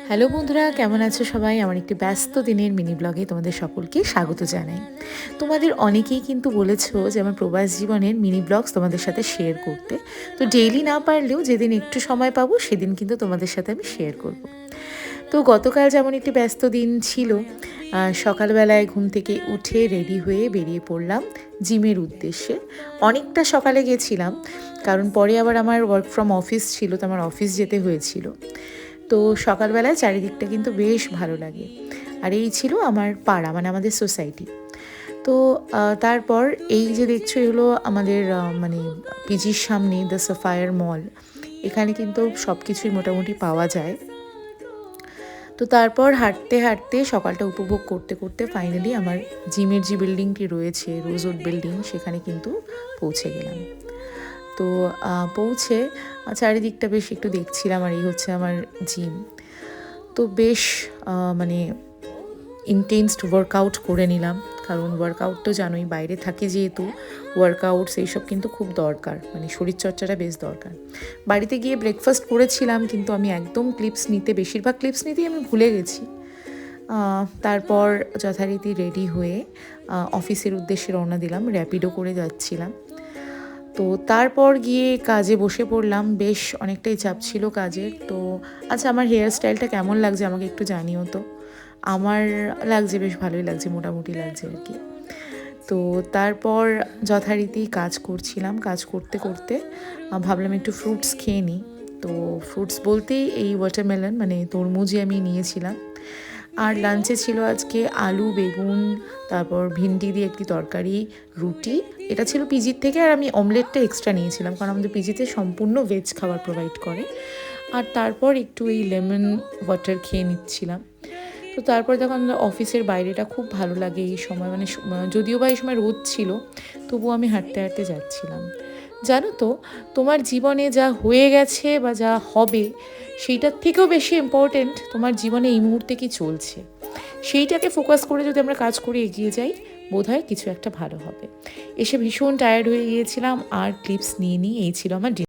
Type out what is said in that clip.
Hello বন্ধুরা, কেমন আছো সবাই? আমার একটি ব্যস্ত দিনের মিনি ব্লগে তোমাদের সকলকে স্বাগত জানাই। তোমাদের অনেকেই কিন্তু বলেছো যে আমার প্রবাস জীবনের মিনি ব্লগস তোমাদের সাথে শেয়ার করতে। তো ডেইলি না পারলেও যেদিন একটু সময় পাবো সেদিন কিন্তু তোমাদের সাথে আমি শেয়ার করব। তো গতকাল যেমন একটি ব্যস্ত দিন ছিল, সকালবেলায় ঘুম থেকে উঠে রেডি হয়ে বেরিয়ে পড়লাম জিমের উদ্দেশ্যে। অনেকটা সকালে গেছিলাম, কারণ পরে আবার আমার ওয়ার্ক ফ্রম অফিস ছিল, তো আমার অফিস যেতে হয়েছিল। তো সকালবেলায় চারিদিকটা কিন্তু বেশ ভালো লাগে। আর এই ছিল আমার পাড়া, মানে আমাদের সোসাইটি। তো তারপর এই যে দেখছো হলো আমাদের মানে পিজির সামনে দ্য সাফায়ার মল। এখানে কিন্তু সব কিছুই মোটামুটি পাওয়া যায়। তো তারপর হাঁটতে হাঁটতে সকালটা উপভোগ করতে করতে ফাইনালি আমার জিমের যে বিল্ডিংটি রয়েছে, রোজউড বিল্ডিং, সেখানে কিন্তু পৌঁছে গেলাম। তো পৌঁছে চারিদিকটা বেশ একটু দেখছিলাম, আর এই হচ্ছে আমার জিম। তো বেশ মানে ইন্টেন্সড ওয়ার্কআউট করে নিলাম, কারণ ওয়ার্কআউট তো জানোই, বাইরে থাকি যেহেতু ওয়ার্কআউটস এইসব কিন্তু খুব দরকার, মানে শরীরচর্চাটা বেশ দরকার। বাড়িতে গিয়ে ব্রেকফাস্ট করেছিলাম, কিন্তু আমি একদম বেশিরভাগ ক্লিপস নিতেই আমি ভুলে গেছি। তারপর যথারীতি রেডি হয়ে অফিসের উদ্দেশ্যে রওনা দিলাম, র্যাপিডো করে যাচ্ছিলাম। তো তারপর গিয়ে কাজে বসে পড়লাম, বেশ অনেকটাই চাপ ছিল কাজের। তো আচ্ছা, আমার হেয়ার স্টাইলটা কেমন লাগছে আমাকে একটু জানিও তো। আমার লাগছে, বেশ ভালোই লাগছে, মোটামুটি লাগছে আর কি। তো তারপর যথারীতি কাজ করছিলাম, কাজ করতে করতে ভাবলাম একটু ফ্রুটস খেয়ে নিই। তো ফ্রুটস বলতেই এই ওয়াটারমেলন, মানে তরমুজই আমি নিয়েছিলাম। আর লাঞ্চে ছিল আজকে আলু, বেগুন, তারপর ভিন্ডি দিয়ে একটি তরকারি, রুটি। এটা ছিল পিজির থেকে, আর আমি অমলেটটা এক্সট্রা নিয়েছিলাম, কারণ আমাদের পিজিতে সম্পূর্ণ ভেজ খাবার প্রোভাইড করে। আর তারপর একটু এই লেমন ওয়াটার খেয়ে নিচ্ছিলাম। তো তারপর যখন অফিসের বাইরেটা খুব ভালো লাগে এই সময়, মানে যদিও বা এই সময় রোদ ছিল, তবুও আমি হাঁটতে হাঁটতে যাচ্ছিলাম। জানো তো, তোমার জীবনে যা হয়ে গেছে বা যা হবে, সেইটার থেকেও বেশি ইম্পর্টেন্ট তোমার জীবনে এই মুহূর্তে কি চলছে, সেইটাকে ফোকাস করে যদি আমরা কাজ করে এগিয়ে যাই, বোধহয় কিছু একটা ভালো হবে। এসে ভীষণ টায়ার্ড হয়ে গিয়েছিলাম, আর ক্লিপস নিয়ে এই ছিল আমার